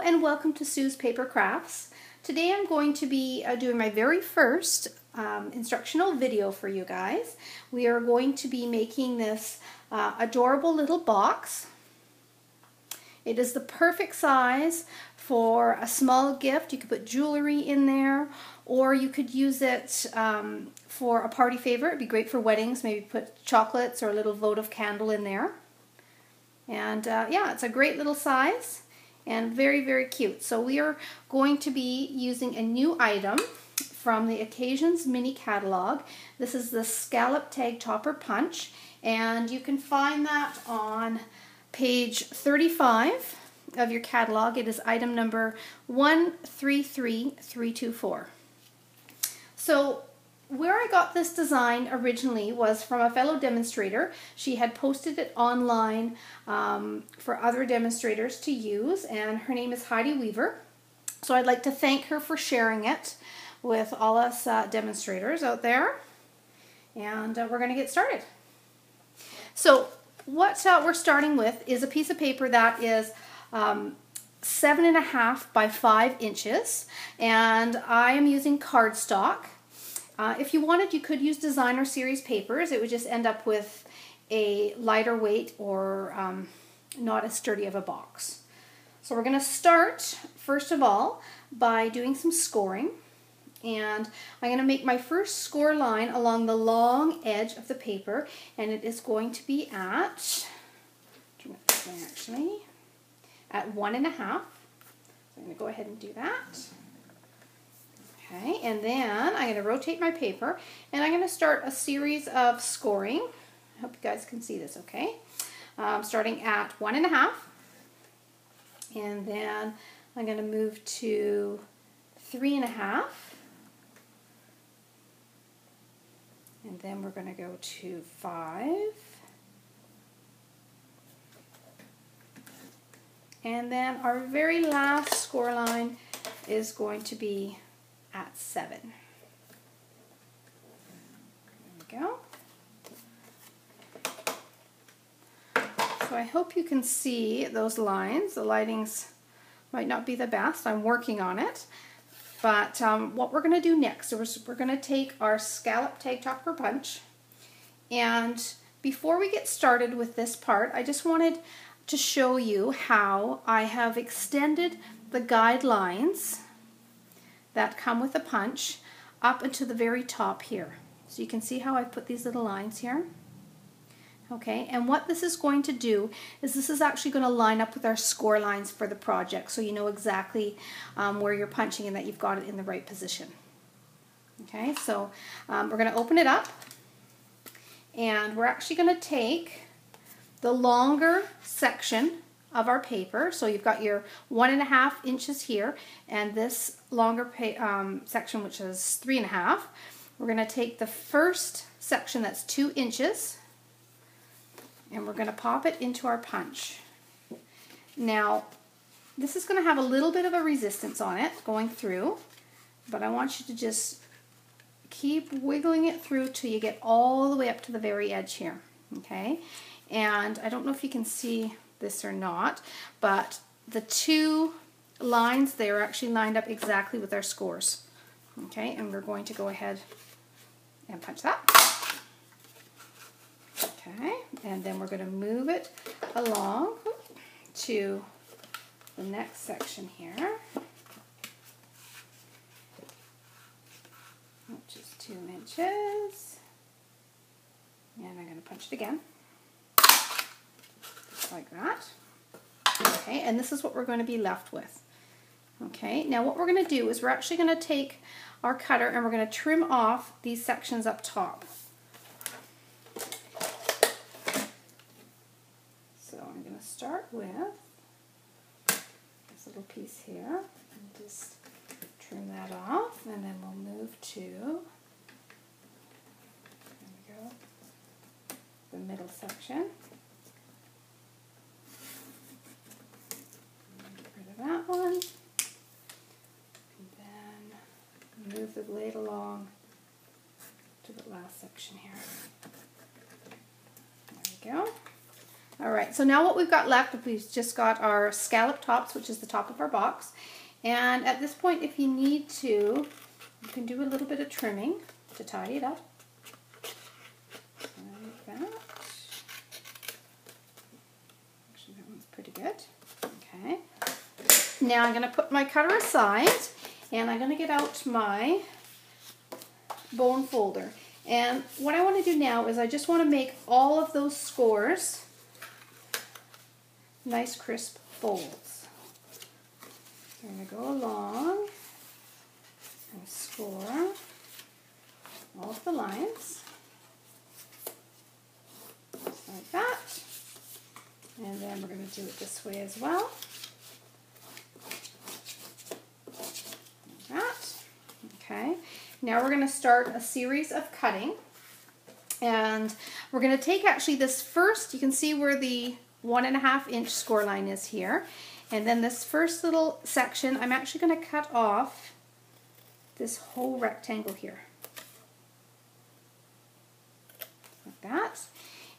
and welcome to Sue's Paper Crafts. Today I'm going to be doing my very first instructional video for you guys. We are going to be making this adorable little box. It is the perfect size for a small gift. You could put jewelry in there, or you could use it for a party favor. It'd be great for weddings. Maybe put chocolates or a little votive candle in there. And yeah, it's a great little size and very, very cute. So we are going to be using a new item from the Occasions mini catalog. This is the Scallop Tag Topper Punch, and you can find that on page 35 of your catalog. It is item number 133324. So where I got this design originally was from a fellow demonstrator. She had posted it online for other demonstrators to use, and her name is Heidi Weaver. So I'd like to thank her for sharing it with all us demonstrators out there. And we're going to get started. So what we're starting with is a piece of paper that is 7.5 by 5 inches, and I am using cardstock. If you wanted, you could use designer series papers. It would just end up with a lighter weight or not as sturdy of a box. So we're going to start, first of all, by doing some scoring. And I'm going to make my first score line along the long edge of the paper, and it is going to be at 1.5. So I'm going to go ahead and do that. Okay, and then I'm going to rotate my paper, and I'm going to start a series of scoring. I hope you guys can see this okay. Starting at 1.5, and then I'm going to move to 3.5, and then we're going to go to 5, and then our very last score line is going to be at 7. There we go. So I hope you can see those lines. The lighting's might not be the best. I'm working on it. But what we're going to do next is we're going to take our Scallop Tag Topper Punch, and before we get started with this part, I just wanted to show you how I have extended the guidelines that come with a punch up into the very top here. So you can see how I put these little lines here. Okay, and what this is going to do is this is actually going to line up with our score lines for the project, so you know exactly where you're punching and that you've got it in the right position. Okay, so we're going to open it up, and we're actually going to take the longer section of our paper. So you've got your 1.5 inches here, and this longer section, which is 3.5. We're going to take the first section that's 2 inches, and we're going to pop it into our punch. Now, this is going to have a little bit of a resistance on it going through, but I want you to just keep wiggling it through till you get all the way up to the very edge here. Okay, and I don't know if you can see this or not, but the two lines there are actually lined up exactly with our scores. Okay, and we're going to go ahead and punch that. Okay, and then we're going to move it along to the next section here, which is 2 inches, and I'm going to punch it again, just like that. Okay, and this is what we're going to be left with. Okay, now what we're going to do is we're actually going to take our cutter and we're going to trim off these sections up top. So I'm going to start with this little piece here and just trim that off, and then we'll move to, there we go, the middle section. Get rid of that one, and then move the blade along to the last section here. There we go. All right. right, so now what we've got left, we've just got our scallop tops, which is the top of our box. And at this point, if you need to, you can do a little bit of trimming to tidy it up. Like that. Actually, that one's pretty good. Okay. Now I'm going to put my cutter aside, and I'm going to get out my bone folder. And what I want to do now is I just want to make all of those scores nice crisp folds. I'm going to go along and score all of the lines just like that. And then we're going to do it this way as well. Like that. Okay. Now we're going to start a series of cutting. And we're going to take actually this first, you can see where the 1.5 inch score line is here. And then this first little section, I'm actually going to cut off this whole rectangle here. Like that.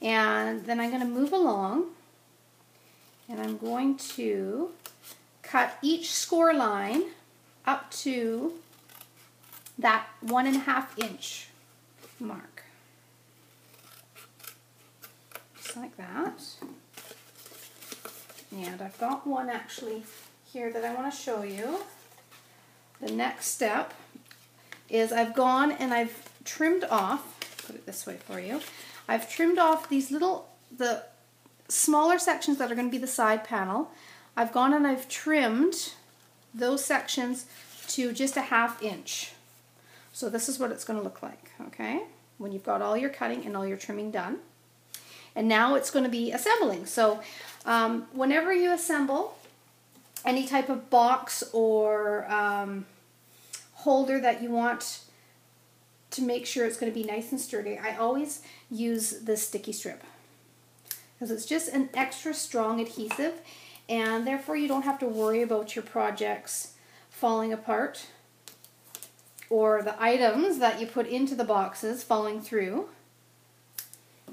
And then I'm going to move along, and I'm going to cut each score line up to that 1.5 inch mark. Just like that. And I've got one actually here that I want to show you. The next step is I've gone and I've trimmed off, put it this way for you, I've trimmed off these the smaller sections that are going to be the side panel. I've gone and I've trimmed those sections to just 1/2 inch. So this is what it's going to look like, okay, when you've got all your cutting and all your trimming done. And now it's going to be assembling. So whenever you assemble any type of box or holder that you want to make sure it's going to be nice and sturdy, I always use this sticky strip because it's just an extra strong adhesive, and therefore you don't have to worry about your projects falling apart or the items that you put into the boxes falling through.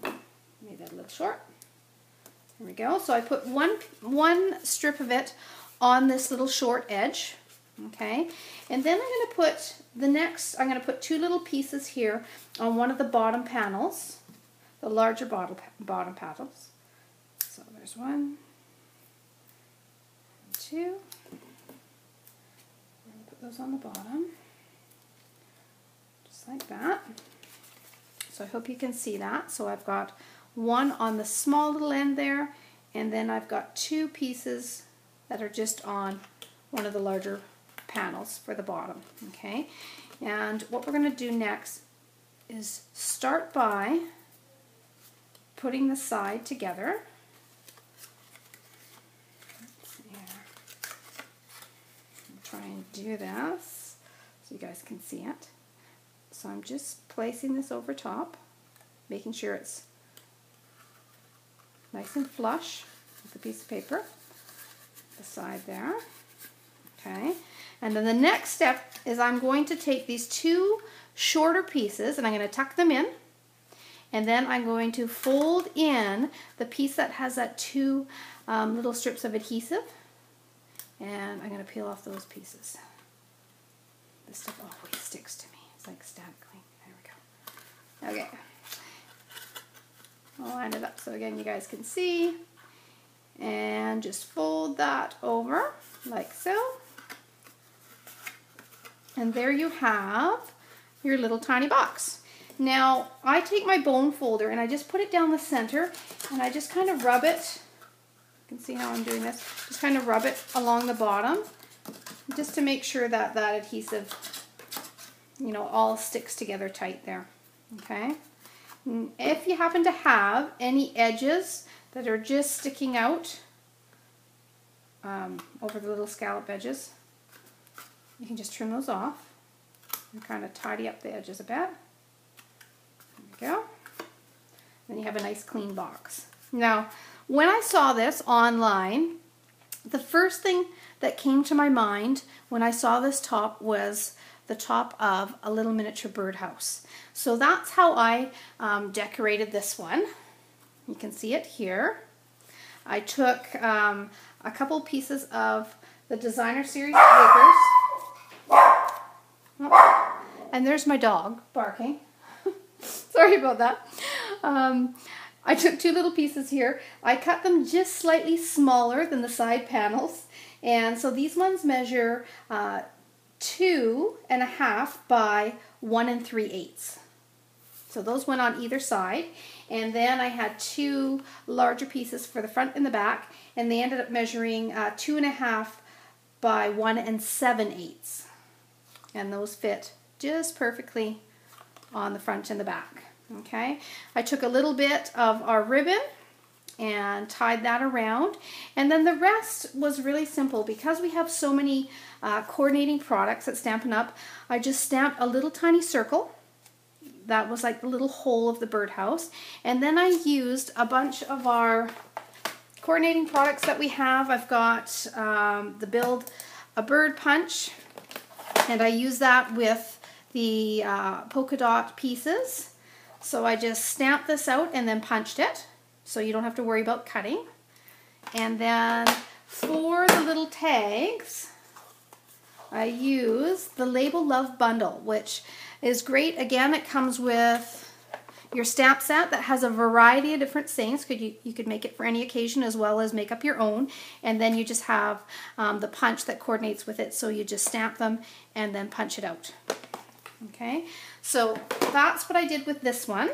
Made that a little short. There we go. So I put one strip of it on this little short edge. Okay. And then I'm going to put I'm going to put 2 little pieces here on one of the bottom panels, the larger bottom panels. So there's 1, 2. We're going to put those on the bottom, just like that. So I hope you can see that. So I've got one on the small little end there, and then I've got 2 pieces that are just on one of the larger panels for the bottom. Okay, and what we're going to do next is start by putting the side together. Let's see here. I'll try and do this so you guys can see it. So I'm just placing this over top, making sure it's nice and flush with the piece of paper, the side there. Okay, and then the next step is I'm going to take these 2 shorter pieces and I'm going to tuck them in, and then I'm going to fold in the piece that has that 2 little strips of adhesive, and I'm going to peel off those pieces. This stuff always sticks to me. It's like static cling. There we go. Okay. I'll line it up so again you guys can see, and just fold that over like so, and there you have your little tiny box. Now I take my bone folder and I just put it down the center, and I just kind of rub it. You can see how I'm doing this. Just kind of rub it along the bottom just to make sure that that adhesive, you know, all sticks together tight there. Okay. If you happen to have any edges that are just sticking out over the little scallop edges, you can just trim those off and kind of tidy up the edges a bit. There we go. Then you have a nice clean box. Now, when I saw this online, the first thing that came to my mind when I saw this top was the top of a little miniature birdhouse. So that's how I decorated this one. You can see it here. I took a couple pieces of the designer series papers. And there's my dog barking. Sorry about that. I took 2 little pieces here. I cut them just slightly smaller than the side panels. And so these ones measure 2.5 by 1 3/8. So those went on either side. And then I had 2 larger pieces for the front and the back. And they ended up measuring 2.5 by 1 7/8. And those fit just perfectly on the front and the back. Okay, I took a little bit of our ribbon and tied that around, and then the rest was really simple. Because we have so many coordinating products at Stampin' Up, I just stamped a little tiny circle. That was like the little hole of the birdhouse, and then I used a bunch of our coordinating products that we have. I've got the Build a Bird punch, and I use that with the polka dot pieces. So I just stamped this out and then punched it, so you don't have to worry about cutting. And then for the little tags, I use the Label Love Bundle, which is great. Again, it comes with your stamp set that has a variety of different sayings. You could make it for any occasion as well as make up your own. And then you just have the punch that coordinates with it, so you just stamp them and then punch it out. Okay, so that's what I did with this one.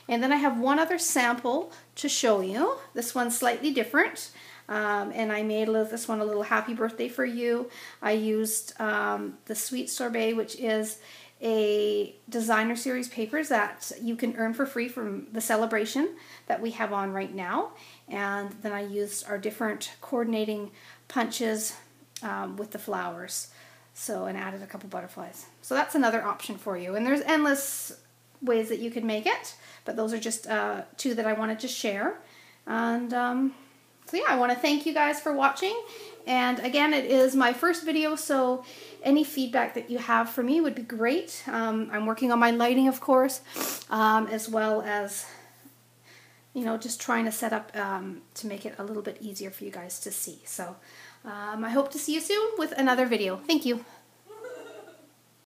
And then I have one other sample to show you. This one's slightly different. And I made this one a little happy birthday for you. I used the Sweet Sorbet, which is a designer series papers that you can earn for free from the celebration that we have on right now. And then I used our different coordinating punches with the flowers. So, and added a couple butterflies. So that's another option for you. And there's endless ways that you could make it, but those are just 2 that I wanted to share. And so yeah, I want to thank you guys for watching. And again, it is my first video, so any feedback that you have for me would be great. I'm working on my lighting, of course, as well as, you know, just trying to set up to make it a little bit easier for you guys to see. So I hope to see you soon with another video. Thank you.